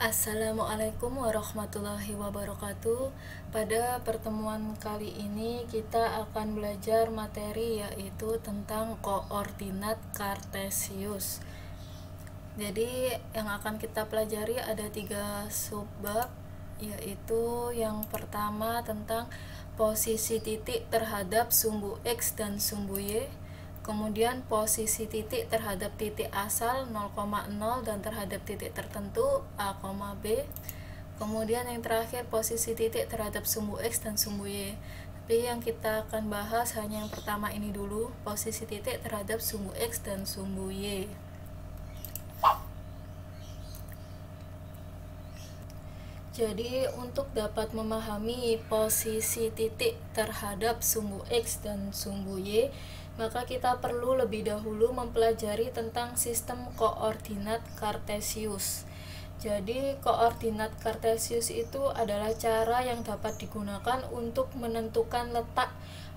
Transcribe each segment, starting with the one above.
Assalamualaikum warahmatullahi wabarakatuh. Pada pertemuan kali ini kita akan belajar materi yaitu tentang koordinat kartesius. Jadi yang akan kita pelajari ada 3 subbab, yaitu yang pertama tentang posisi titik terhadap sumbu X dan sumbu Y, kemudian posisi titik terhadap titik asal 0,0 dan terhadap titik tertentu A, B, kemudian yang terakhir posisi titik terhadap sumbu X dan sumbu Y. Tapi yang kita akan bahas hanya yang pertama ini dulu, posisi titik terhadap sumbu X dan sumbu Y. Jadi untuk dapat memahami posisi titik terhadap sumbu X dan sumbu Y, maka kita perlu lebih dahulu mempelajari tentang sistem koordinat kartesius. Jadi koordinat kartesius itu adalah cara yang dapat digunakan untuk menentukan letak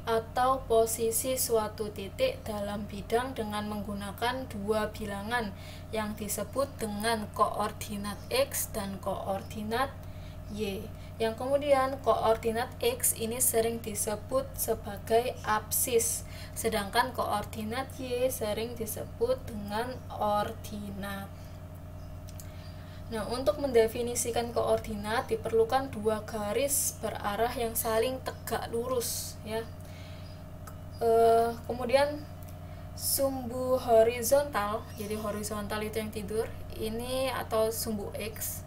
atau posisi suatu titik dalam bidang dengan menggunakan dua bilangan yang disebut dengan koordinat X dan koordinat Y. Yang kemudian koordinat X ini sering disebut sebagai apsis, sedangkan koordinat Y sering disebut dengan ordinat. Nah, untuk mendefinisikan koordinat diperlukan dua garis berarah yang saling tegak lurus, ya. Kemudian sumbu horizontal, jadi horizontal itu yang tidur ini atau sumbu X,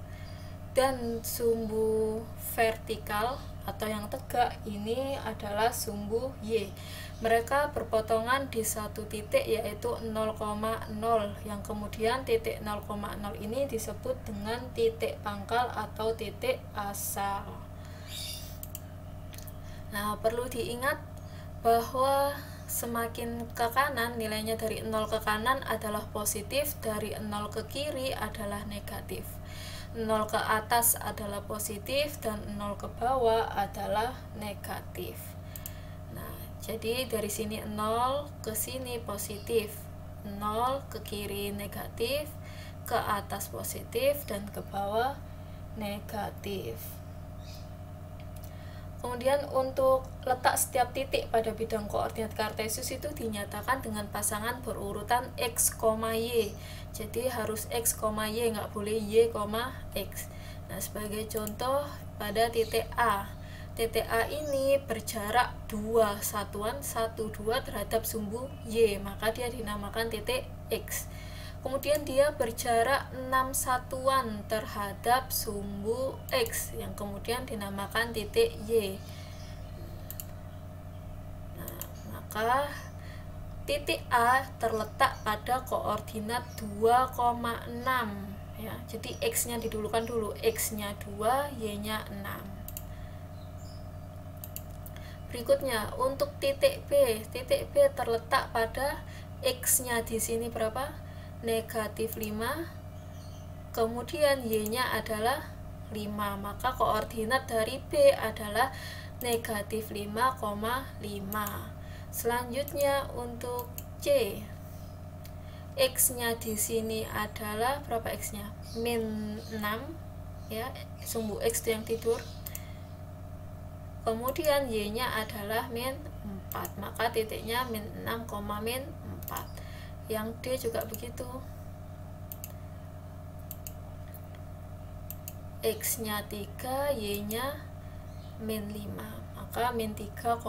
dan sumbu vertikal atau yang tegak ini adalah sumbu Y. Mereka berpotongan di satu titik yaitu 0,0, yang kemudian titik 0,0 ini disebut dengan titik pangkal atau titik asal. Nah, perlu diingat bahwa semakin ke kanan nilainya dari 0 ke kanan adalah positif, dari 0 ke kiri adalah negatif. 0 ke atas adalah positif dan 0 ke bawah adalah negatif. Nah, jadi dari sini 0 ke sini positif, 0 ke kiri negatif, ke atas positif dan ke bawah negatif. Kemudian untuk letak setiap titik pada bidang koordinat kartesius itu dinyatakan dengan pasangan berurutan X, Y. Jadi harus X, Y, nggak boleh Y, X. Nah, sebagai contoh pada titik A. Titik A ini berjarak 2 satuan 1, 2 terhadap sumbu Y, maka dia dinamakan titik X. Kemudian dia berjarak 6 satuan terhadap sumbu X, yang kemudian dinamakan titik Y. Nah, maka titik A terletak pada koordinat 2,6, ya. Jadi X-nya didulukan dulu, X-nya 2, Y-nya 6. Berikutnya untuk titik B terletak pada X-nya di sini berapa? Negatif 5, kemudian Y-nya adalah 5, maka koordinat dari B adalah negatif 5,5. Selanjutnya untuk C, X-nya di sini adalah berapa X-nya? Min 6, ya, sumbu X itu yang tidur. Kemudian Y-nya adalah min 4, maka titiknya min 6, min 4. Yang D juga begitu, X-nya 3, Y-nya min 5, maka min 3,5.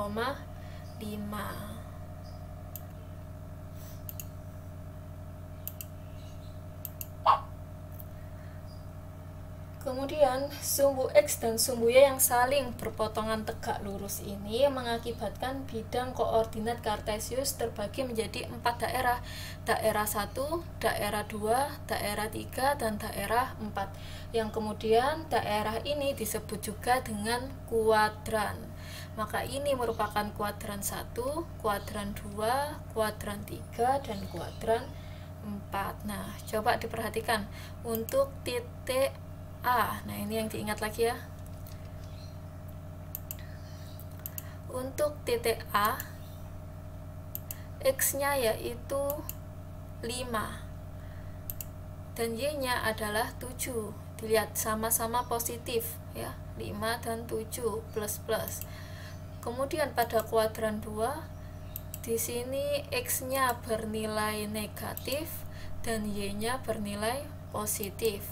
Kemudian sumbu X dan sumbu Y yang saling berpotongan tegak lurus ini mengakibatkan bidang koordinat kartesius terbagi menjadi 4 daerah. Daerah 1, daerah 2, daerah 3, dan daerah 4. Yang kemudian daerah ini disebut juga dengan kuadran. Maka ini merupakan kuadran 1, kuadran 2, kuadran 3, dan kuadran 4. Nah, coba diperhatikan untuk titik A. Nah, ini yang diingat lagi ya. Untuk titik A, X-nya yaitu 5. dan Y-nya adalah 7. Dilihat sama-sama positif ya, 5 dan 7 plus. Kemudian pada kuadran 2 di sini X-nya bernilai negatif dan Y-nya bernilai positif.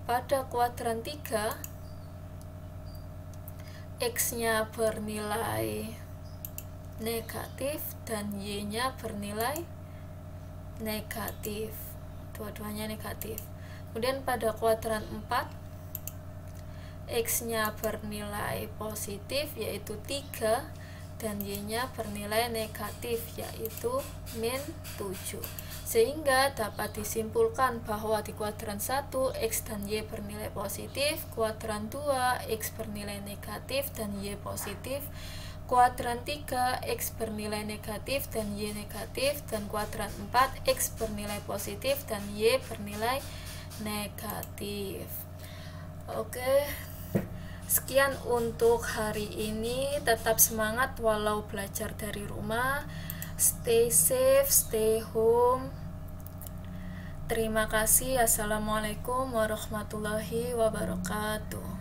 Pada kuadran 3 X-nya bernilai negatif dan Y-nya bernilai negatif, dua-duanya negatif. Kemudian pada kuadran 4 X-nya bernilai positif yaitu 3 dan Y-nya bernilai negatif yaitu min 7. Sehingga dapat disimpulkan bahwa di kuadran 1 X dan Y bernilai positif, kuadran 2 X bernilai negatif dan Y positif, kuadran 3 X bernilai negatif dan Y negatif, dan kuadran 4 X bernilai positif dan Y bernilai negatif. Oke, sekian untuk hari ini. Tetap semangat walau belajar dari rumah. Stay safe, stay home. Terima kasih. Assalamualaikum warahmatullahi wabarakatuh.